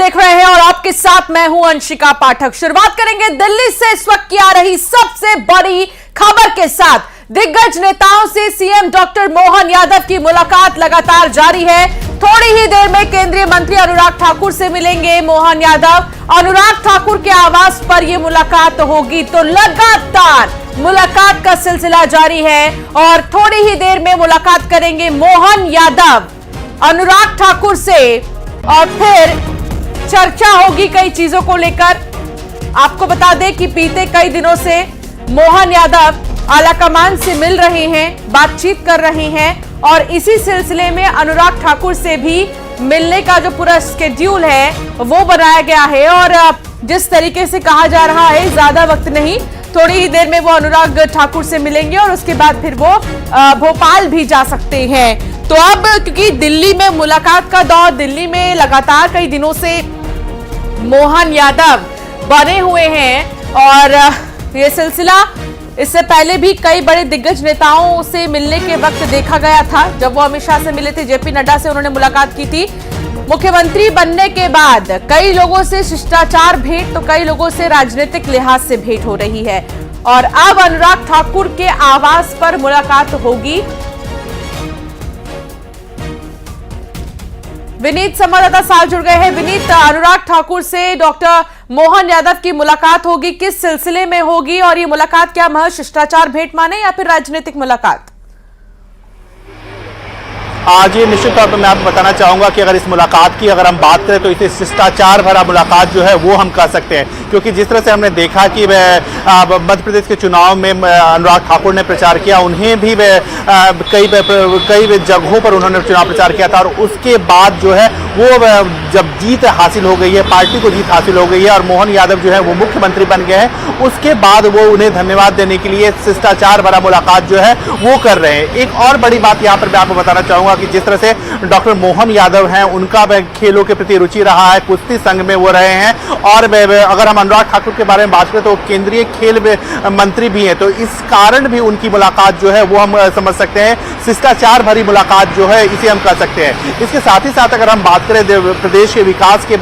देख रहे हैं और आपके साथ मैं हूं अंशिका पाठक। शुरुआत करेंगे दिल्ली से इस वक्त की आ रही सबसे बड़ी खबर के साथ। दिग्गज नेताओं से सीएम डॉक्टर मोहन यादव की मुलाकात लगातार जारी है। थोड़ी ही देर में केंद्रीय मंत्री अनुराग ठाकुर से मिलेंगे मोहन यादव। अनुराग ठाकुर के आवास पर यह मुलाकात होगी, तो लगातार मुलाकात का सिलसिला जारी है और थोड़ी ही देर में मुलाकात करेंगे मोहन यादव अनुराग ठाकुर से और फिर चर्चा होगी कई चीजों को लेकर। आपको बता दें कि बीते कई दिनों से मोहन यादव आलाकमान से मिल रहे हैं, बातचीत कर रहे हैं और इसी सिलसिले में अनुराग ठाकुर से भी मिलने का जो पूरा स्केड्यूल है वो बनाया गया है। और जिस तरीके से कहा जा रहा है ज्यादा वक्त नहीं, थोड़ी ही देर में वो अनुराग ठाकुर से मिलेंगे और उसके बाद फिर वो भोपाल भी जा सकते हैं। तो अब क्योंकि दिल्ली में मुलाकात का दौर, दिल्ली में लगातार कई दिनों से मोहन यादव बने हुए हैं और ये सिलसिला इससे पहले भी कई बड़े दिग्गज नेताओं से मिलने के वक्त देखा गया था। जब वो अमित शाह से मिले थे, जेपी नड्डा से उन्होंने मुलाकात की थी। मुख्यमंत्री बनने के बाद कई लोगों से शिष्टाचार भेंट तो कई लोगों से राजनीतिक लिहाज से भेंट हो रही है और अब अनुराग ठाकुर के आवास पर मुलाकात होगी। विनीत संवाददाता साथ जुड़ गए हैं। विनीत, अनुराग ठाकुर से डॉक्टर मोहन यादव की मुलाकात होगी, किस सिलसिले में होगी और ये मुलाकात क्या महज शिष्टाचार भेंट माने या फिर राजनीतिक मुलाकात? आज ये निश्चित तौर पर मैं आपको बताना चाहूंगा कि अगर इस मुलाकात की अगर हम बात करें तो इसे शिष्टाचार भरा मुलाकात जो है वो हम कर सकते हैं, क्योंकि जिस तरह से हमने देखा कि मध्य प्रदेश के चुनाव में अनुराग ठाकुर ने प्रचार किया, उन्हें भी कई जगहों पर उन्होंने चुनाव प्रचार किया था और उसके बाद जो है वो जब जीत हासिल हो गई है, पार्टी को जीत हासिल हो गई है और मोहन यादव जो है वो मुख्यमंत्री बन गए हैं, उसके बाद वो उन्हें धन्यवाद देने के लिए शिष्टाचार भरा मुलाकात जो है वो कर रहे हैं। एक और बड़ी बात यहाँ पर मैं आपको बताना चाहूंगा कि जिस तरह से डॉक्टर मोहन यादव हैं, उनका खेलों के प्रति रुचि रहा है, कुश्ती संघ में वो रहे हैं और अगर हम अनुराग ठाकुर के बारे में बात करें तो केंद्रीय खेल मंत्री भी हैं, तो इस कारण भी उनकी मुलाकात जो है वो हम समझ सकते हैं शिष्टाचार भरी मुलाकात जो है इसे हम कर सकते हैं। इसके साथ ही साथ अगर हम बात करें प्रदेश के विकास के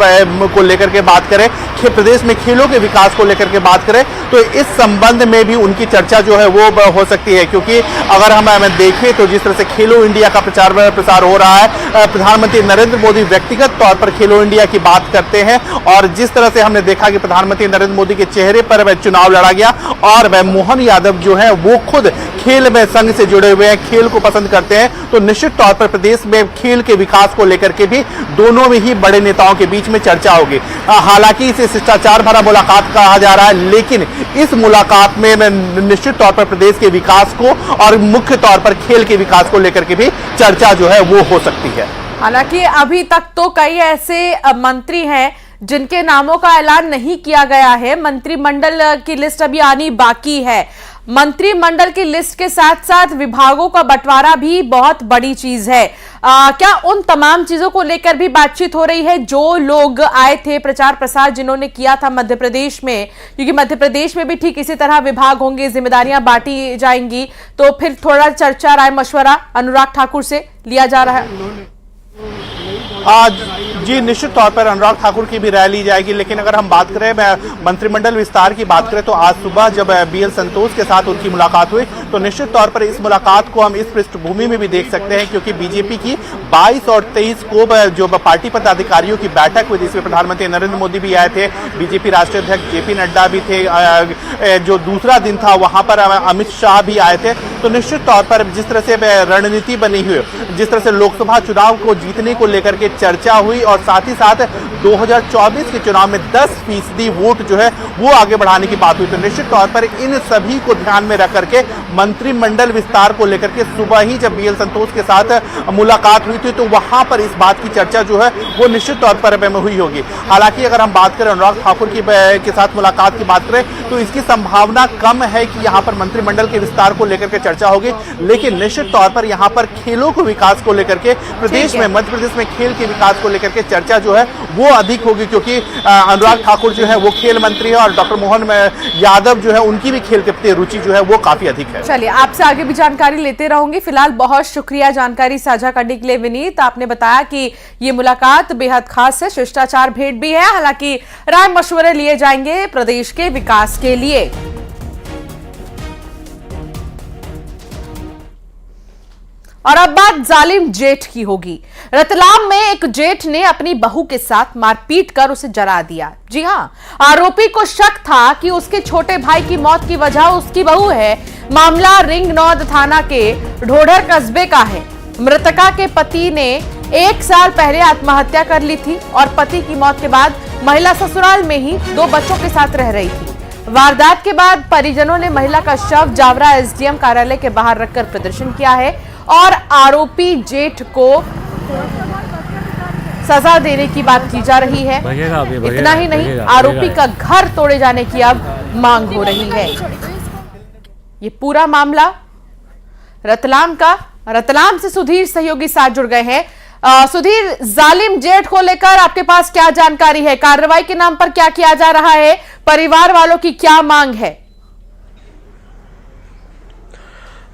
को लेकर के बात करें, प्रदेश में खेलों के विकास को लेकर के बात करें तो इस संबंध में भी उनकी चर्चा जो है वो हो सकती है, क्योंकि अगर हम देखें तो जिस तरह से खेलो इंडिया का प्रसार हो रहा है, प्रधानमंत्री नरेंद्र मोदी व्यक्तिगत तौर पर खेलो इंडिया की बात करते हैं और जिस तरह से हमने देखा कि प्रधानमंत्री नरेंद्र मोदी के चेहरे पर वह चुनाव लड़ा गया और वह मोहन यादव जो है वो खुद खेल में संघ से जुड़े हुए हैं, खेल को पसंद करते हैं, तो निश्चित तौर पर प्रदेश में खेल के विकास को लेकर के भी दोनों में ही बड़े नेताओं के बीच में चर्चा होगी। हालांकि इसे शिष्टाचार भरा मुलाकात कहा जा रहा है, लेकिन इस मुलाकात में निश्चित तौर पर प्रदेश के विकास को और मुख्य तौर पर खेल के विकास को लेकर के भी चर्चा जो है वो हो सकती है। हालांकि अभी तक तो कई ऐसे मंत्री हैं जिनके नामों का ऐलान नहीं किया गया है। मंत्रिमंडल की लिस्ट अभी आनी बाकी है। मंत्रिमंडल की लिस्ट के साथ साथ विभागों का बंटवारा भी बहुत बड़ी चीज है। क्या उन तमाम चीजों को लेकर भी बातचीत हो रही है? जो लोग आए थे प्रचार प्रसार जिन्होंने किया था मध्य प्रदेश में, क्योंकि मध्य प्रदेश में भी ठीक इसी तरह विभाग होंगे, जिम्मेदारियां बांटी जाएंगी, तो फिर थोड़ा चर्चा राय मशवरा अनुराग ठाकुर से लिया जा रहा है। जी निश्चित तौर पर अनुराग ठाकुर की भी राय ली जाएगी, लेकिन अगर हम बात करें मंत्रिमंडल विस्तार की बात करें तो आज सुबह जब बीएल संतोष के साथ उनकी मुलाकात हुई तो निश्चित तौर पर इस मुलाकात को हम इस पृष्ठभूमि में भी देख सकते हैं, क्योंकि बीजेपी की 22 और 23 को जो पार्टी पदाधिकारियों की बैठक हुई जिसमें प्रधानमंत्री नरेंद्र मोदी भी आए थे, बीजेपी राष्ट्रीय अध्यक्ष जेपी नड्डा भी थे, जो दूसरा दिन था वहां पर अमित शाह भी आए थे। तो निश्चित तौर पर जिस तरह से रणनीति बनी हुई, जिस तरह से लोकसभा चुनाव को जीतने को लेकर के चर्चा हुई और साथ ही साथ 2024 के चुनाव में 10% वोट जो है वो आगे बढ़ाने की बात हुई, तो निश्चित तौर पर इन सभी को ध्यान में रख करके मंत्रिमंडल विस्तार को लेकर के सुबह ही जब बीएल संतोष के साथ मुलाकात हुई थी तो वहां पर इस बात की चर्चा जो है वो निश्चित तौर पर हुई होगी। हालांकि अगर हम बात करें अनुराग ठाकुर के साथ मुलाकात की बात करें तो इसकी संभावना कम है कि यहाँ पर मंत्रिमंडल के विस्तार को लेकर के चर्चा होगी, लेकिन निश्चित तौर पर यहाँ पर खेलों को विकास को लेकर के प्रदेश में, मध्य प्रदेश में खेल के विकास को लेकर के चर्चा जो है वो अधिक होगी, क्योंकि अनुराग ठाकुर जो है वो खेल मंत्री है और डॉक्टर मोहन यादव जो है उनकी भी खेल के प्रति रुचि जो है वो काफी अधिक है। चलिए, आपसे आगे भी जानकारी लेते रहूंगी। फिलहाल बहुत शुक्रिया जानकारी साझा करने के लिए विनीत। आपने बताया कि ये मुलाकात बेहद खास है, शिष्टाचार भेंट भी है, हालांकि राय मशवरे लिए जाएंगे प्रदेश के विकास के लिए। और अब बात जालिम जेठ की होगी। रतलाम में एक जेठ ने अपनी बहू के साथ मारपीट कर उसे जला दिया। जी हां, आरोपी को शक था कि उसके छोटे भाई की मौत की वजह उसकी बहू है। मामला रिंगनौद थाना के ढोढर कस्बे का है। मृतका के पति ने 1 साल पहले आत्महत्या कर ली थी और पति की मौत के बाद महिला ससुराल में ही 2 बच्चों के साथ रह रही थी। वारदात के बाद परिजनों ने महिला का शव जावरा एसडीएम कार्यालय के बाहर रखकर प्रदर्शन किया है और आरोपी जेठ को सजा देने की बात की जा रही है। इतना ही नहीं, आरोपी का घर तोड़े जाने की अब मांग हो रही है। ये पूरा मामला रतलाम का। रतलाम से सुधीर सहयोगी साथ जुड़ गए हैं। सुधीर, जालिम जेठ को लेकर आपके पास क्या जानकारी है? कार्रवाई के नाम पर क्या किया जा रहा है? परिवार वालों की क्या मांग है?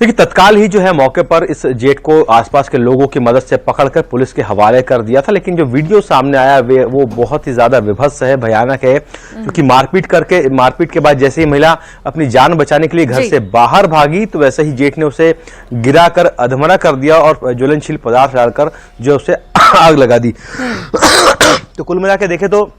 देखिए, तत्काल ही जो है मौके पर इस जेठ को आसपास के लोगों की मदद से पकड़कर पुलिस के हवाले कर दिया था, लेकिन जो वीडियो सामने आया वो बहुत ही ज्यादा विभत्स है, भयानक है। क्योंकि मारपीट के बाद जैसे ही महिला अपनी जान बचाने के लिए घर से बाहर भागी तो वैसे ही जेठ ने उसे गिराकर अधमरा कर दिया और ज्वलनशील पदार्थ डालकर जो उसे आग लगा दी। तो कुल मिला के देखे तो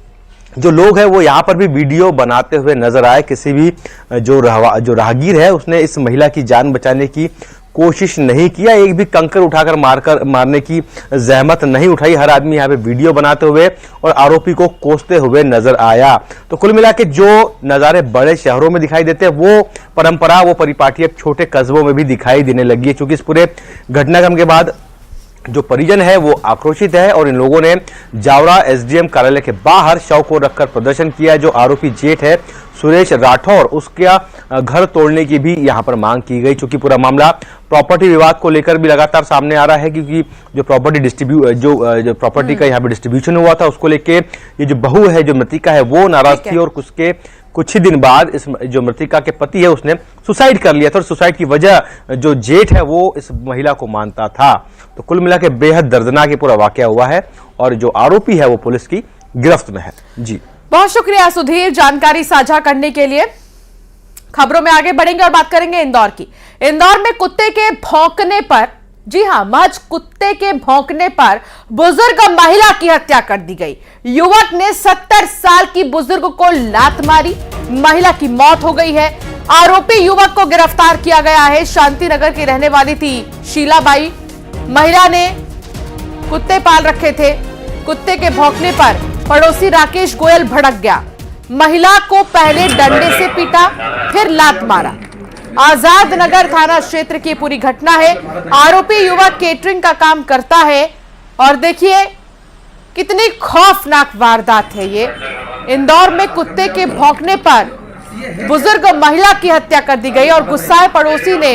जो लोग हैं वो यहाँ पर भी वीडियो बनाते हुए नजर आए। किसी भी जो राहगीर है उसने इस महिला की जान बचाने की कोशिश नहीं किया, एक भी कंकर उठाकर मारने की जहमत नहीं उठाई। हर आदमी यहाँ पे वीडियो बनाते हुए और आरोपी को कोसते हुए नजर आया। तो कुल मिला के जो नजारे बड़े शहरों में दिखाई देते हैं वो परंपरा, वो परिपाटी अब छोटे कस्बों में भी दिखाई देने लगी है। क्योंकि इस पूरे घटनाक्रम के बाद जो परिजन है वो आक्रोशित है और इन लोगों ने जावरा एसडीएम कार्यालय के बाहर शव को रखकर प्रदर्शन किया। जो आरोपी जेठ है सुरेश राठौर, उसका घर तोड़ने की भी यहां पर मांग की गई। चूंकि पूरा मामला प्रॉपर्टी विवाद को लेकर भी लगातार सामने आ रहा है, क्योंकि जो प्रॉपर्टी का यहां पर डिस्ट्रीब्यूशन हुआ था उसको लेके ये जो बहू है, जो मृतिका है, वो नाराज थी और उसके कुछ ही दिन बाद इस जो मृतिका के पति है उसने सुसाइड कर लिया था और सुसाइड की वजह जो जेठ है वो इस महिला को मानता था। तो कुल मिला के बेहद दर्दनाक ये पूरा वाकया हुआ है और जो आरोपी है वो पुलिस की गिरफ्त में है। जी, बहुत शुक्रिया सुधीर जानकारी साझा करने के लिए। खबरों में आगे बढ़ेंगे और बात करेंगे इंदौर की। इंदौर में कुत्ते के भौंकने पर, जी हां, महज कुत्ते के भौंकने पर बुजुर्ग महिला की हत्या कर दी गई। युवक ने 70 साल की बुजुर्ग को लात मारी, महिला की मौत हो गई है। आरोपी युवक को गिरफ्तार किया गया है। शांतिनगर की रहने वाली थी शीलाबाई। महिला ने कुत्ते पाल रखे थे। कुत्ते के भौंकने पर पड़ोसी राकेश गोयल भड़क गया। महिला को पहले डंडे से पीटा, फिर लात मारा। आजाद नगर थाना क्षेत्र की पूरी घटना है। आरोपी युवक केटरिंग का काम करता है और देखिए कितनी खौफनाक वारदात है ये। इंदौर में कुत्ते के भौंकने पर बुजुर्ग महिला की हत्या कर दी गई और गुस्साए पड़ोसी ने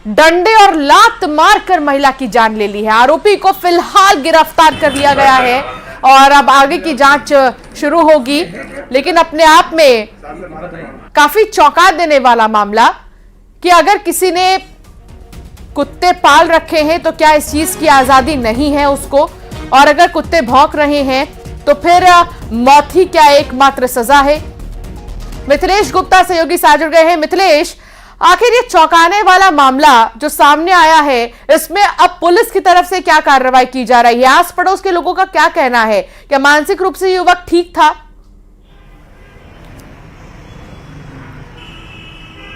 डंडे और लात मारकर महिला की जान ले ली है। आरोपी को फिलहाल गिरफ्तार कर लिया गया है और अब आगे की जांच शुरू होगी। लेकिन अपने आप में काफी चौंका देने वाला मामला कि अगर किसी ने कुत्ते पाल रखे हैं तो क्या इस चीज की आजादी नहीं है उसको, और अगर कुत्ते भौंक रहे हैं तो फिर मौत ही क्या एकमात्र सजा है। मिथिलेश गुप्ता सहयोगी साथ जुड़ गए हैं। मिथिलेश, आखिर ये चौंकाने वाला मामला जो सामने आया है, इसमें अब पुलिस की तरफ से क्या कार्रवाई की जा रही है? आस पड़ोस के लोगों का क्या कहना है? क्या मानसिक रूप से युवक ठीक था?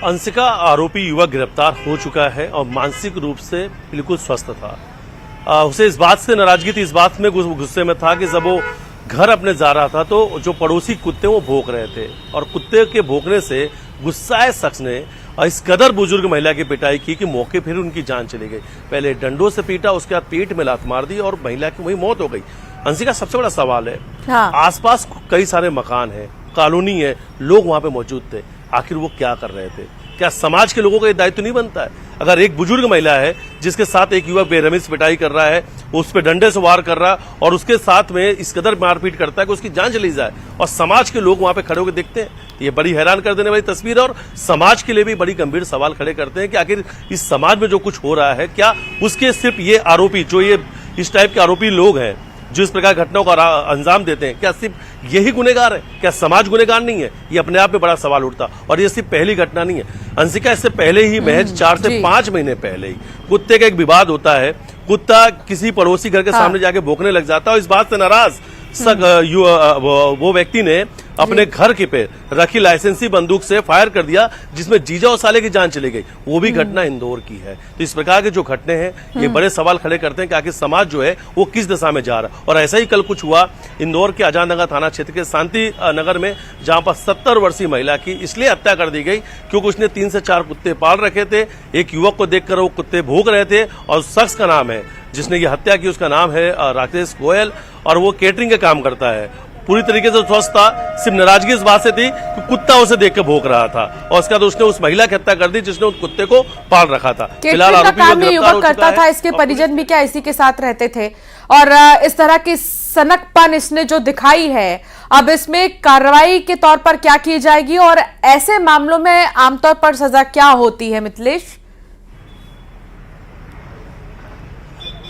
अंशिका, आरोपी युवक गिरफ्तार हो चुका है और मानसिक रूप से बिल्कुल स्वस्थ था। उसे इस बात से नाराजगी थी, इस बात में गुस्से में था कि जब वो घर अपने जा रहा था तो जो पड़ोसी कुत्ते वो भौंक रहे थे और कुत्ते के भौंकने से गुस्साए शख्स ने इस कदर बुजुर्ग महिला की पिटाई की कि मौके फिर उनकी जान चली गई। पहले डंडों से पीटा, उसके बाद पेट में लात मार दी और महिला की वही मौत हो गई। अंशिका, सबसे बड़ा सवाल है, आसपास कई सारे मकान हैं, कॉलोनी है, लोग वहां पे मौजूद थे, आखिर वो क्या कर रहे थे? क्या समाज के लोगों का ये दायित्व नहीं बनता है? अगर एक बुजुर्ग महिला है जिसके साथ एक युवक बेरहमी से पिटाई कर रहा है, उस पर डंडे से वार कर रहा है और उसके साथ में इस कदर मारपीट करता है कि उसकी जान चली जाए, और समाज के लोग वहां पे खड़े होकर देखते हैं, ये बड़ी हैरान कर देने वाली तस्वीर है। और समाज के लिए भी बड़ी गंभीर सवाल खड़े करते हैं कि आखिर इस समाज में जो कुछ हो रहा है, क्या उसके सिर्फ ये आरोपी, जो ये इस टाइप के आरोपी लोग हैं जो इस प्रकार घटनाओं का अंजाम देते हैं, क्या सिर्फ यही गुनहगार है? क्या समाज गुनहगार नहीं है? ये अपने आप में बड़ा सवाल उठता। और ये सिर्फ पहली घटना नहीं है अंशिका, इससे पहले ही महज 4 से 5 महीने पहले ही कुत्ते का एक विवाद होता है। कुत्ता किसी पड़ोसी घर के सामने जाके भौंकने लग जाता है और इस बात से नाराज वो व्यक्ति ने अपने घर के पे रखी लाइसेंसी बंदूक से फायर कर दिया, जिसमें जीजा और साले की जान चली गई। वो भी घटना इंदौर की है। तो इस प्रकार के जो घटने हैं ये बड़े सवाल खड़े करते हैं कि आखिर समाज जो है वो किस दिशा में जा रहा है। और ऐसा ही कल कुछ हुआ इंदौर के आजाद नगर थाना क्षेत्र के शांति नगर में, जहां पर 70 वर्षीय महिला की इसलिए हत्या कर दी गई क्योंकि उसने 3 से 4 कुत्ते पाल रखे थे। एक युवक को देखकर वो कुत्ते भौंक रहे थे और शख्स का नाम है जिसने ये हत्या की, उसका नाम है राकेश गोयल और वो केटरिंग का काम करता है। पूरी तरीके से स्वस्थ था, सिर्फ नाराजगी इस बात से थी कि कुत्ता उसे देख के भौंक रहा था और उसके बाद उसने उस महिला की हत्या कर दी जिसने उस कुत्ते को पाल रखा था। फिलहाल आरोपी युवक करता था, इसके परिजन भी क्या इसी के साथ रहते थे? और इस तरह की सनकपन इसने जो दिखाई है, अब इसमें कार्रवाई के तौर पर क्या की जाएगी और ऐसे मामलों में आमतौर पर सजा क्या होती है मिथिलेश?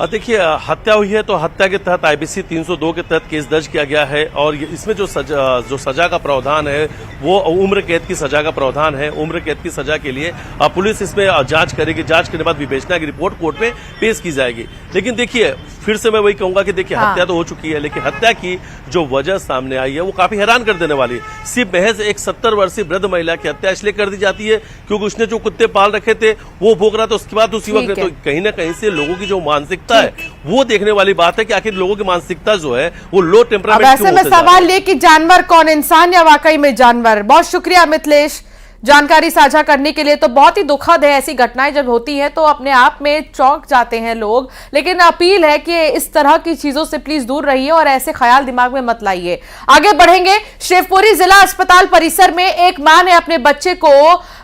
देखिए, हत्या हुई है तो हत्या के तहत आईपीसी 302 के तहत केस दर्ज किया गया है और इसमें जो सजा का प्रावधान है वो उम्र कैद की सजा का प्रावधान है। उम्र कैद की सजा के लिए पुलिस इसमें जांच करेगी, जांच करने के बाद विवेचना की रिपोर्ट कोर्ट में पेश की जाएगी। लेकिन देखिए, फिर से मैं वही कहूंगा कि देखिए हत्या तो हो चुकी है, लेकिन हत्या की जो वजह सामने आई है वो काफी हैरान कर देने वाली है। सिर्फ महज एक 70 वर्षीय वृद्ध महिला की हत्या इसलिए कर दी जाती है क्योंकि उसने जो कुत्ते पाल रखे थे वो भौंक रहा था, उसके बाद उस युवक ने, तो कहीं ना कहीं से लोगों की जो मानसिकता है वो देखने वाली बात है कि आखिर लोगों की मानसिकता जो है वो लो टेम्परामेंट। ऐसे में सवाल ये कि जानवर कौन, इंसान या वाकई में जानवर? बहुत शुक्रिया मिथिलेश जानकारी साझा करने के लिए। तो बहुत ही दुखद है, ऐसी घटनाएं जब होती हैं तो अपने आप में चौंक जाते हैं लोग, लेकिन अपील है कि इस तरह की चीजों से प्लीज दूर रहिए और ऐसे ख्याल दिमाग में मत लाइए। आगे बढ़ेंगे, शिवपुरी जिला अस्पताल परिसर में एक मां ने अपने बच्चे को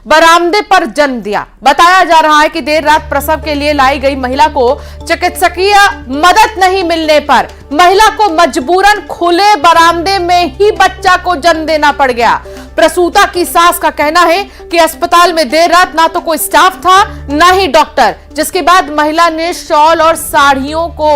बरामदे पर जन्म दिया। बताया जा रहा है कि देर रात प्रसव के लिए लाई गई महिला को चिकित्सकीय मदद नहीं मिलने पर महिला को मजबूरन खुले बरामदे में ही बच्चा को जन्म देना पड़ गया। प्रसूता की सास का कहना है कि अस्पताल में देर रात ना तो कोई स्टाफ था ना ही डॉक्टर, जिसके बाद महिला ने शॉल और साड़ियों को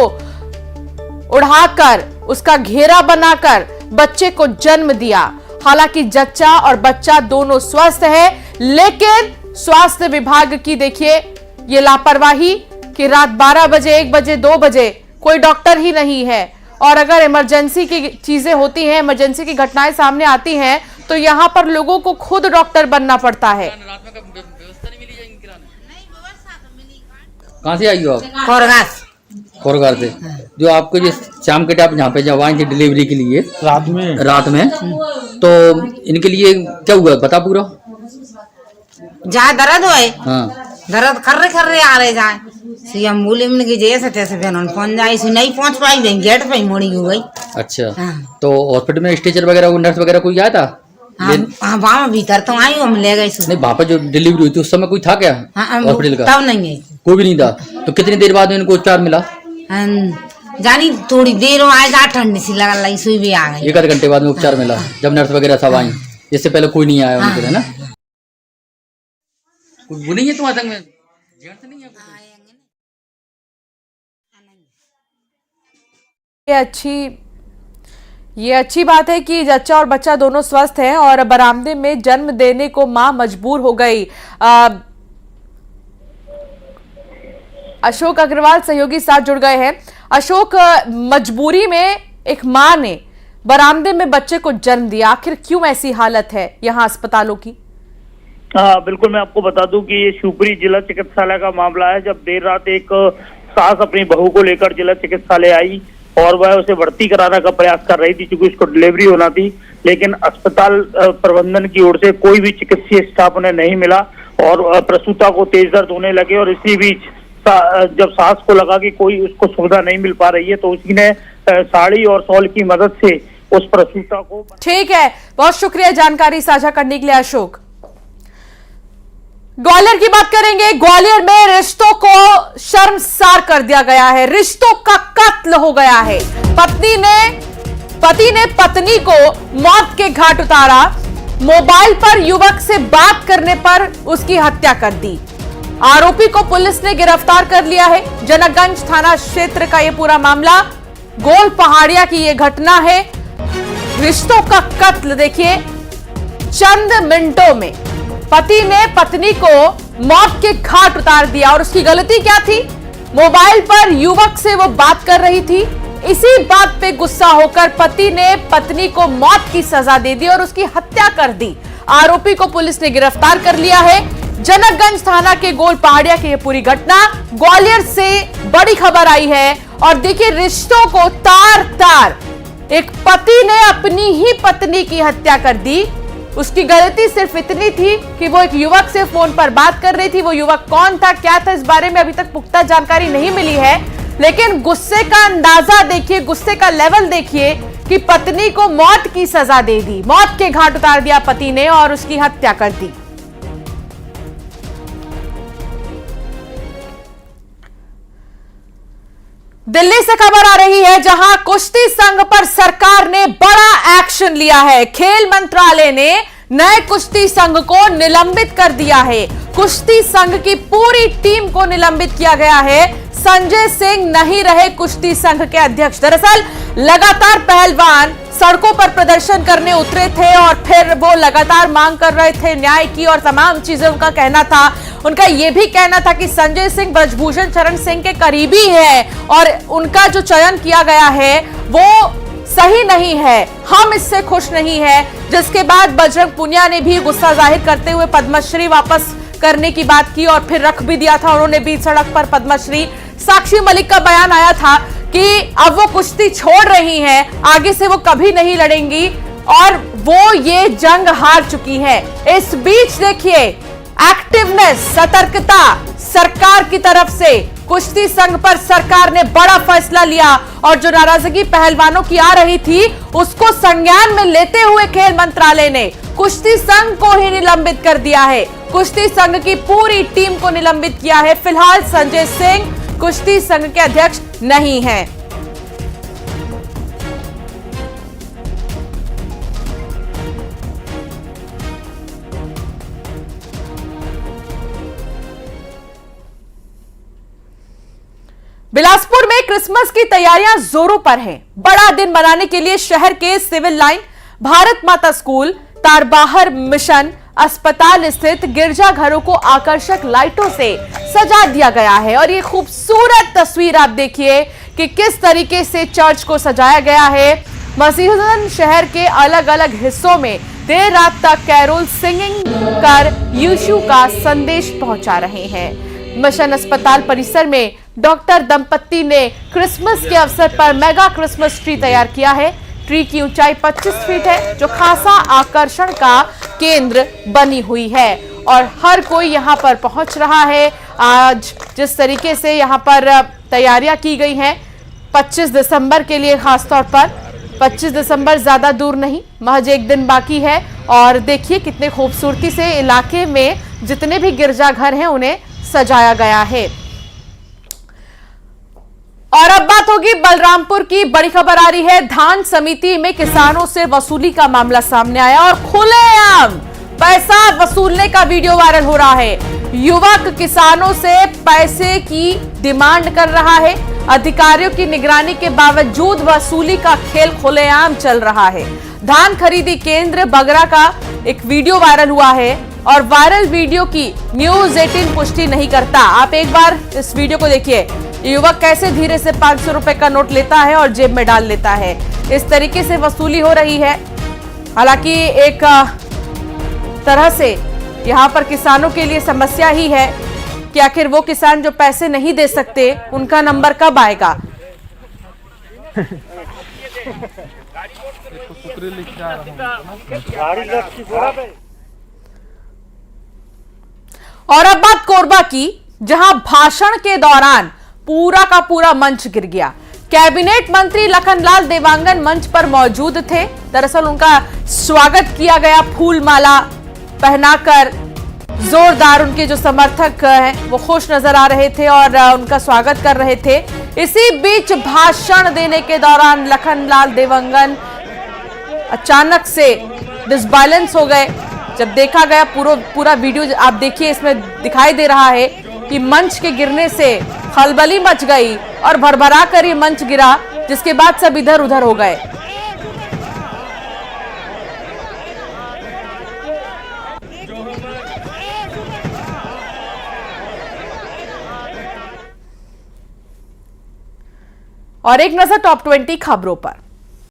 उड़ाकर उसका घेरा बनाकर बच्चे को जन्म दिया। हालांकि जच्चा और बच्चा दोनों स्वस्थ है, लेकिन स्वास्थ्य विभाग की देखिए ये लापरवाही कि रात 12 बजे, 1 बजे, 2 बजे कोई डॉक्टर ही नहीं है। और अगर इमरजेंसी की चीजें होती हैं, इमरजेंसी की घटनाएं सामने आती हैं तो यहां पर लोगों को खुद डॉक्टर बनना पड़ता है। कहाँ से आई हो आप? खोरगार से। जो आपको जो शाम के टाइम यहाँ पे जब आई थी डिलीवरी के लिए रात में तो इनके लिए क्या हुआ बता पूरा? जहाँ दर्द हुए, हाँ दर्द कर रहे आ रहे जाए सीएम बोले की जैसे तैसे पहुंच जाए, नहीं पहुंच पाई, गेट पे ही मोड़ी हो गई। अच्छा हाँ। तो हॉस्पिटल में स्टेचर वगैरह नर्स वगैरह कोई आया था? हाँ वहाँ भीतर तो आई, हम ले गए। नहीं वहाँ पर जो डिलीवरी हुई थी उस समय कोई था क्या हॉस्पिटल का? तब नहीं है, कोई भी नहीं था। तो कितनी देर बाद इनको उपचार मिला? जानी थोड़ी देर में आए, ठंडी सी लगा सुई भी आ गई। 1 घंटे बाद में उपचार मिला जब नर्स वगैरह सब आई, इससे पहले कोई नहीं आया उनके, है ना? वो नहीं है तुम आतंक में? ये अच्छी बात है कि जच्चा और बच्चा दोनों स्वस्थ हैं और बरामदे में जन्म देने को मां मजबूर हो गई। अशोक अग्रवाल सहयोगी साथ जुड़ गए हैं। अशोक, मजबूरी में एक मां ने बरामदे में बच्चे को जन्म दिया, आखिर क्यों ऐसी हालत है यहाँ अस्पतालों की? हाँ बिल्कुल, मैं आपको बता दूं कि ये शिवपुरी जिला चिकित्सालय का मामला है। जब देर रात एक सास अपनी बहू को लेकर जिला चिकित्सालय आई और वह उसे भर्ती कराने का प्रयास कर रही थी क्योंकि उसको डिलीवरी होना थी, लेकिन अस्पताल प्रबंधन की ओर से कोई भी चिकित्सीय स्टाफ उन्हें नहीं मिला और प्रसूता को तेज दर्द होने लगे। और इसी बीच जब सास को लगा कि कोई उसको सुविधा नहीं मिल पा रही है तो उसी ने साड़ी और शॉल की मदद से उस प्रसूता को। ठीक है, बहुत शुक्रिया जानकारी साझा करने के लिए अशोक। ग्वालियर की बात करेंगे। ग्वालियर में रिश्तों को शर्मसार कर दिया गया है, रिश्तों का कत्ल हो गया है। पति ने पत्नी को मौत के घाट उतारा, मोबाइल पर युवक से बात करने पर उसकी हत्या कर दी। आरोपी को पुलिस ने गिरफ्तार कर लिया है। जनकगंज थाना क्षेत्र का यह पूरा मामला, गोल पहाड़िया की यह घटना है। रिश्तों का कत्ल देखिए, चंद मिनटों में पति ने पत्नी को मौत के घाट उतार दिया। और उसकी गलती क्या थी? मोबाइल पर युवक से वो बात कर रही थी। इसी बात पे गुस्सा होकर पति ने पत्नी को मौत की सजा दे दी और उसकी हत्या कर दी। आरोपी को पुलिस ने गिरफ्तार कर लिया है। जनकगंज थाना के गोल पहाड़िया की यह पूरी घटना, ग्वालियर से बड़ी खबर आई है। और देखिए, रिश्तों को तार तार, एक पति ने अपनी ही पत्नी की हत्या कर दी। उसकी गलती सिर्फ इतनी थी कि वो एक युवक से फोन पर बात कर रही थी। वो युवक कौन था, क्या था, इस बारे में अभी तक पुख्ता जानकारी नहीं मिली है। लेकिन गुस्से का अंदाजा देखिए, गुस्से का लेवल देखिए कि पत्नी को मौत की सजा दे दी, मौत के घाट उतार दिया पति ने और उसकी हत्या कर दी। दिल्ली से खबर आ रही है, जहां कुश्ती संघ पर सरकार ने बड़ा एक्शन लिया है। खेल मंत्रालय ने नए कुश्ती संघ को निलंबित कर दिया है। कुश्ती संघ की पूरी टीम को निलंबित किया गया है। संजय सिंह नहीं रहे कुश्ती संघ के अध्यक्ष। दरअसल लगातार पहलवान सड़कों पर प्रदर्शन करने उतरे थे और फिर वो लगातार मांग कर रहे थे न्याय की और तमाम चीजें। उनका कहना था, उनका यह भी कहना था कि संजय सिंह ब्रजभूषण शरण सिंह के करीबी है और उनका जो चयन किया गया है वो सही नहीं है, हम इससे खुश नहीं है। जिसके बाद बजरंग पुनिया ने भी गुस्सा जाहिर करते हुए पद्मश्री वापस करने की बात की और फिर रख भी दिया था उन्होंने बीच सड़क पर पद्मश्री। साक्षी मलिक का बयान आया था कि अब वो कुश्ती छोड़ रही हैं, आगे से वो कभी नहीं लड़ेंगी और वो ये जंग हार चुकी हैं। इस बीच देखिए एक्टिवनेस, सतर्कता सरकार की तरफ से। कुश्ती संघ पर सरकार ने बड़ा फैसला लिया और जो नाराजगी पहलवानों की आ रही थी उसको संज्ञान में लेते हुए खेल मंत्रालय ने कुश्ती संघ को ही निलंबित कर दिया है। कुश्ती संघ की पूरी टीम को निलंबित किया है। फिलहाल संजय सिंह कुश्ती संघ के अध्यक्ष नहीं हैं। बिलासपुर में क्रिसमस की तैयारियां जोरों पर हैं। बड़ा दिन मनाने के लिए शहर के सिविल लाइन, भारत माता स्कूल, तारबाहर मिशन अस्पताल स्थित गिरजाघरों को आकर्षक लाइटों से सजा दिया गया है। और ये खूबसूरत तस्वीर आप देखिए कि किस तरीके से चर्च को सजाया गया है। मसीहन शहर के अलग अलग हिस्सों में देर रात तक कैरोल सिंगिंग कर यीशु का संदेश पहुंचा रहे हैं। मिशन अस्पताल परिसर में डॉक्टर दंपत्ति ने क्रिसमस के अवसर पर मेगा क्रिसमस ट्री तैयार किया है। ट्री की ऊंचाई 25 फीट है, जो खासा आकर्षण का केंद्र बनी हुई है और हर कोई यहां पर पहुंच रहा है। आज जिस तरीके से यहां पर तैयारियां की गई हैं 25 दिसंबर के लिए, खासतौर पर 25 दिसंबर ज्यादा दूर नहीं, महज एक दिन बाकी है। और देखिए कितने खूबसूरती से इलाके में जितने भी गिरजाघर हैं उन्हें सजाया गया है। और अब बात होगी बलरामपुर की। बड़ी खबर आ रही है, धान समिति में किसानों से वसूली का मामला सामने आया और खुलेआम पैसा वसूलने का वीडियो वायरल हो रहा है। युवक किसानों से पैसे की डिमांड कर रहा है। अधिकारियों की निगरानी के बावजूद वसूली का खेल खुलेआम चल रहा है। धान खरीदी केंद्र बगरा का एक वीडियो वायरल हुआ है और वायरल वीडियो की न्यूज 18 पुष्टि नहीं करता। आप एक बार इस वीडियो को देखिए। युवक कैसे धीरे से 500 रुपए का नोट लेता है और जेब में डाल लेता है। इस तरीके से वसूली हो रही है। हालांकि एक तरह से यहां पर किसानों के लिए समस्या ही है कि आखिर वो किसान जो पैसे नहीं दे सकते उनका नंबर कब आएगा। और अब बात कोरबा की, जहां भाषण के दौरान पूरा का पूरा मंच गिर गया। कैबिनेट मंत्री लखनलाल देवांगन मंच पर मौजूद थे। दरअसल उनका स्वागत किया गया फूल माला पहनाकर। जोरदार उनके जो समर्थक हैं वो खुश नजर आ रहे थे और उनका स्वागत कर रहे थे। इसी बीच भाषण देने के दौरान लखनलाल देवंगन अचानक से डिसबैलेंस हो गए। जब देखा गया पूरा वीडियो आप देखिए, इसमें दिखाई दे रहा है कि मंच के गिरने से खलबली मच गई और भरभरा कर ये मंच गिरा, जिसके बाद सब इधर उधर हो गए। और एक नजर टॉप 20 खबरों पर।